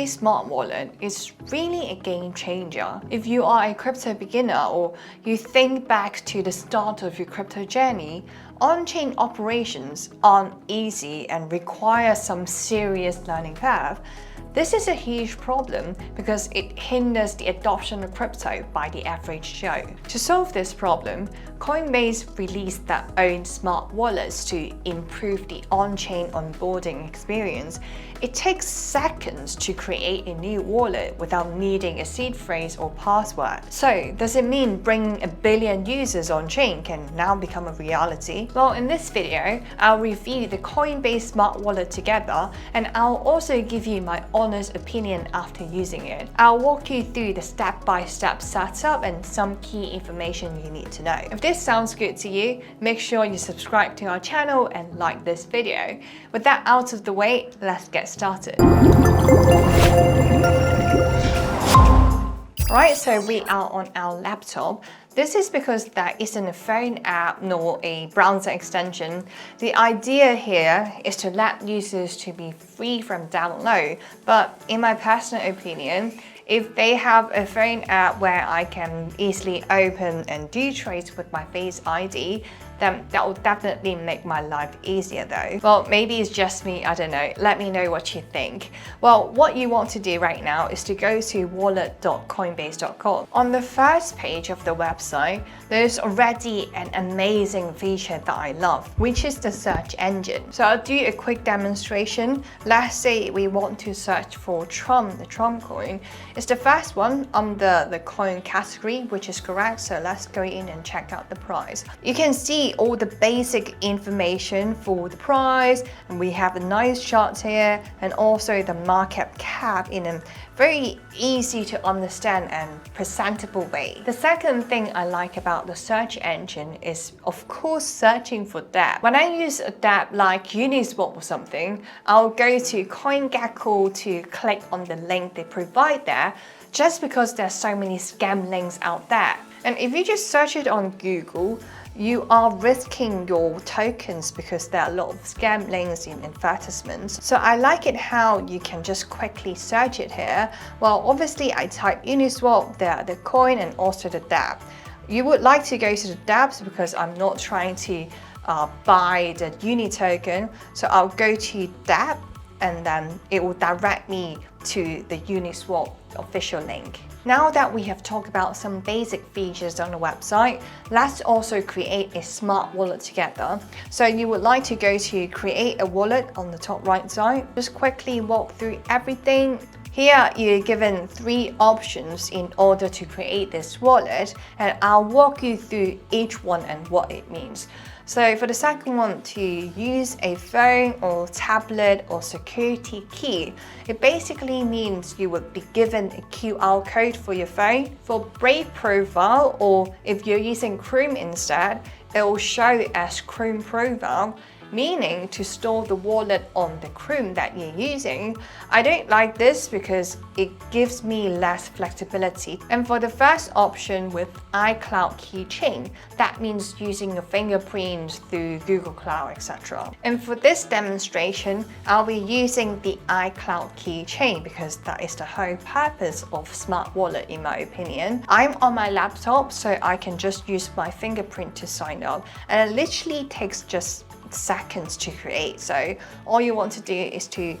Coinbase Smart Wallet is really a game changer. If you are a crypto beginner or you think back to the start of your crypto journey, on-chain operations aren't easy and require some serious learning curve. This is a huge problem because it hinders the adoption of crypto by the average Joe. To solve this problem, Coinbase released their own smart wallets to improve the on-chain onboarding experience. It takes seconds to create a new wallet without needing a seed phrase or password. So, does it mean bringing 1 billion users on-chain can now become a reality? Well, in this video, I'll review the Coinbase Smart Wallet together, and I'll also give you my honest opinion after using it. I'll walk you through the step-by-step setup and some key information you need to know. If this sounds good to you, make sure you subscribe to our channel and like this video. With that out of the way, let's get started. Right, so we are on our laptop. This is because there isn't a phone app nor a browser extension. The idea here is to let users to be free from download, but in my personal opinion, if they have a phone app where I can easily open and do trades with my Face ID, then that will definitely make my life easier though. Well, maybe it's just me, I don't know. Let me know what you think. Well, what you want to do right now is to go to wallet.coinbase.com. On the first page of the website, there's already an amazing feature that I love, which is the search engine. So I'll do a quick demonstration. Let's say we want to search for Trump, the Trump coin. It's the first one under the coin category, which is correct. So let's go in and check out the price. You can see all the basic information for the price, and we have a nice chart here and also the market cap in a very easy to understand and presentable way. The second thing I like about the search engine is, of course, searching for Dapps. When I use a Dapps like Uniswap or something, I'll go to CoinGecko to click on the link they provide there, just because there's so many scam links out there. And if you just search it on Google, you are risking your tokens because there are a lot of scam links in advertisements. So I like it how you can just quickly search it here. Well, obviously I type Uniswap, the coin, and also the Dapps. You would like to go to the Dapps because I'm not trying to buy the Uni token. So I'll go to Dapps and then it will direct me to the Uniswap official link. Now that we have talked about some basic features on the website, let's also create a smart wallet together. So you would like to go to create a wallet on the top right side. Just quickly walk through everything. Here you're given 3 options in order to create this wallet, and I'll walk you through each one and what it means. So for the second one, to use a phone or tablet or security key, it basically means you would be given a QR code for your phone. For Brave profile, or if you're using Chrome instead, it will show as Chrome profile, meaning to store the wallet on the Chrome that you're using. I don't like this because it gives me less flexibility. And for the first option with iCloud Keychain, that means using your fingerprint through Google Cloud, etc. And for this demonstration, I'll be using the iCloud Keychain because that is the whole purpose of Smart Wallet in my opinion. I'm on my laptop, so I can just use my fingerprint to sign up, and it literally takes just seconds to create. So all you want to do is to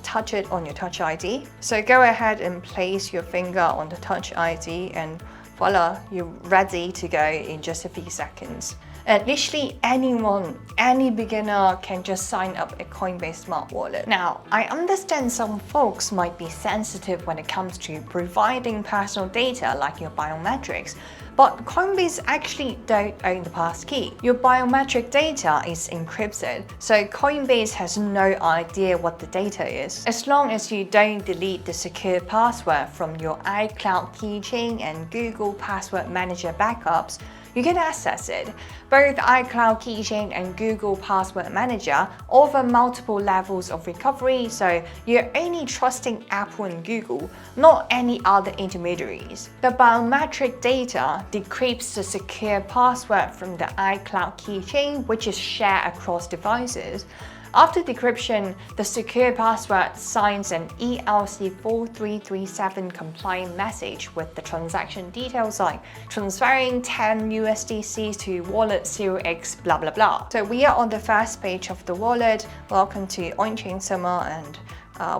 touch it on your Touch ID. So go ahead and place your finger on the Touch ID and voila, you're ready to go in just a few seconds. And literally anyone, any beginner can just sign up a Coinbase Smart Wallet. Now, I understand some folks might be sensitive when it comes to providing personal data like your biometrics, but Coinbase actually don't own the passkey. Your biometric data is encrypted, so Coinbase has no idea what the data is. As long as you don't delete the secure password from your iCloud Keychain and Google Password Manager backups, you can access it. Both iCloud Keychain and Google Password Manager offer multiple levels of recovery, so you're only trusting Apple and Google, not any other intermediaries. The biometric data decrypts the secure password from the iCloud Keychain, which is shared across devices. After decryption, the secure password signs an ERC4337 compliant message with the transaction details like transferring 10 USDC to wallet 0x blah blah blah. So we are on the first page of the wallet. Welcome to on-chain summer, and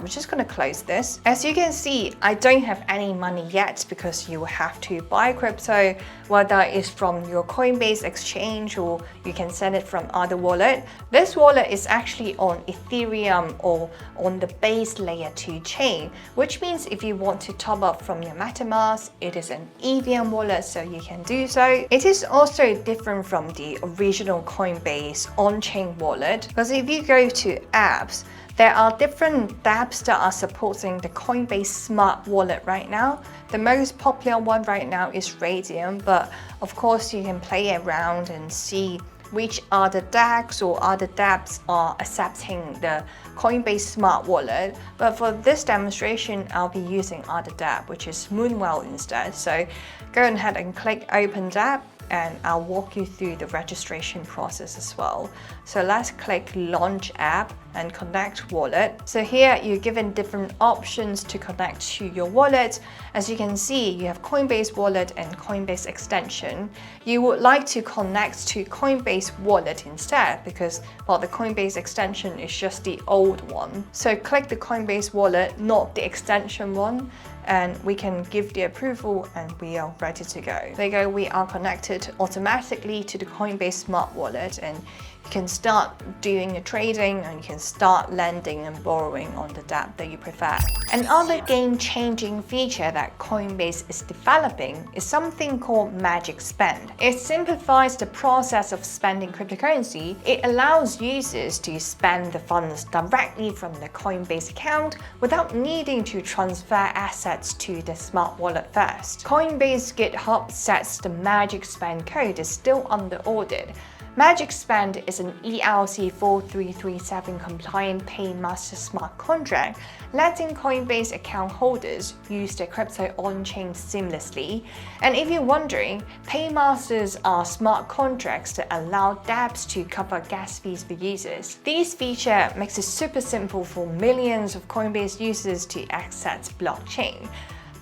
we're just going to close this. As you can see, I don't have any money yet because you have to buy crypto, whether it's from your Coinbase exchange or you can send it from other wallet. This wallet is actually on Ethereum or on the base layer 2 chain, which means if you want to top up from your MetaMask, it is an EVM wallet, so you can do so. It is also different from the original Coinbase on-chain wallet, because if you go to apps, there are different dApps that are supporting the Coinbase Smart Wallet right now. The most popular one right now is Radium, but of course you can play around and see which other DApps or other dApps are accepting the Coinbase Smart Wallet. But for this demonstration, I'll be using other dApp, which is Moonwell instead. So go ahead and click Open dApp, and I'll walk you through the registration process as well. So let's click Launch App and Connect Wallet. So here you're given different options to connect to your wallet. As you can see, you have Coinbase Wallet and Coinbase Extension. You would like to connect to Coinbase Wallet instead because, well, the Coinbase Extension is just the old one. So click the Coinbase Wallet, not the extension one, and we can give the approval and we are ready to go. There you go, we are connected automatically to the Coinbase Smart Wallet, and you can start doing your trading and you can start lending and borrowing on the dApp that you prefer. Another game-changing feature that Coinbase is developing is something called Magic Spend. It simplifies the process of spending cryptocurrency. It allows users to spend the funds directly from the Coinbase account without needing to transfer assets to the smart wallet first. Coinbase GitHub says the Magic Spend code is still under audit. Magic Spend is an ERC4337 compliant Paymaster smart contract, letting Coinbase account holders use their crypto on-chain seamlessly. And if you're wondering, Paymasters are smart contracts that allow dApps to cover gas fees for users. This feature makes it super simple for millions of Coinbase users to access blockchain.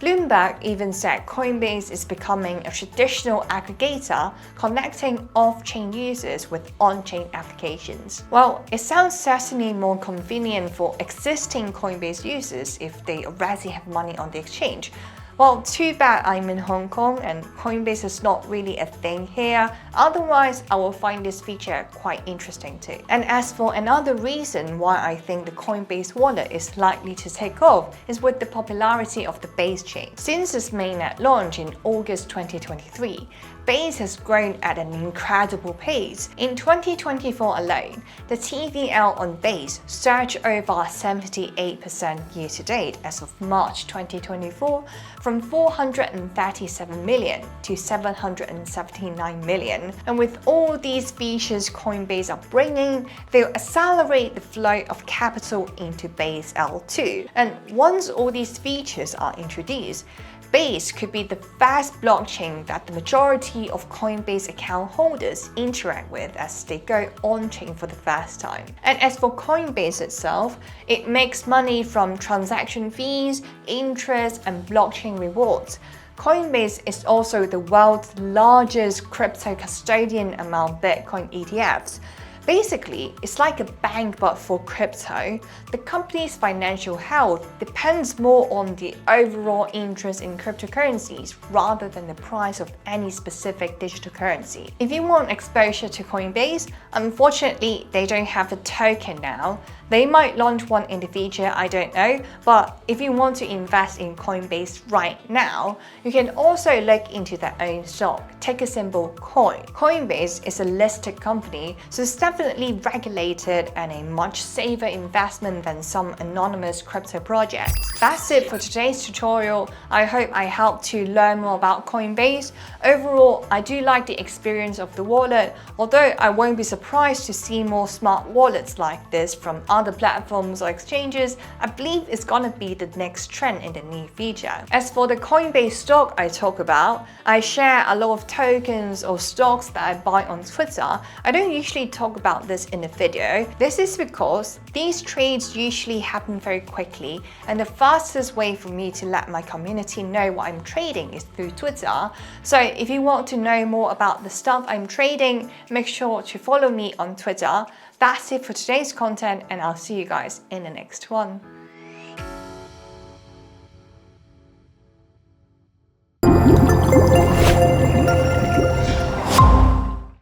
Bloomberg even said Coinbase is becoming a traditional aggregator, connecting off-chain users with on-chain applications. Well, it sounds certainly more convenient for existing Coinbase users if they already have money on the exchange. Well, too bad I'm in Hong Kong and Coinbase is not really a thing here. Otherwise, I will find this feature quite interesting too. And as for another reason why I think the Coinbase wallet is likely to take off is with the popularity of the Base chain. Since its mainnet launch in August 2023, Base has grown at an incredible pace. In 2024 alone, the TVL on Base surged over 78% year to date as of March 2024, from 437 million to 779 million. And with all these features Coinbase are bringing, they'll accelerate the flow of capital into Base L2. And once all these features are introduced, Base could be the first blockchain that the majority of Coinbase account holders interact with as they go on-chain for the first time. And as for Coinbase itself, it makes money from transaction fees, interest, and blockchain rewards. Coinbase is also the world's largest crypto custodian among Bitcoin ETFs. Basically, it's like a bank but for crypto. The company's financial health depends more on the overall interest in cryptocurrencies rather than the price of any specific digital currency. If you want exposure to Coinbase, unfortunately, they don't have a token now. They might launch one in the future, I don't know, but if you want to invest in Coinbase right now, you can also look into their own stock, ticker symbol COIN. Coinbase is a listed company, so it's definitely regulated and a much safer investment than some anonymous crypto projects. That's it for today's tutorial. I hope I helped to learn more about Coinbase. Overall, I do like the experience of the wallet, although I won't be surprised to see more smart wallets like this from other platforms or exchanges. I believe it's gonna be the next trend in the near future. As for the Coinbase stock I talk about, I share a lot of tokens or stocks that I buy on Twitter. I don't usually talk about this in the video. This is because these trades usually happen very quickly, and the fastest way for me to let my community know what I'm trading is through Twitter. So if you want to know more about the stuff I'm trading, make sure to follow me on Twitter. That's it for today's content, and I'll see you guys in the next one.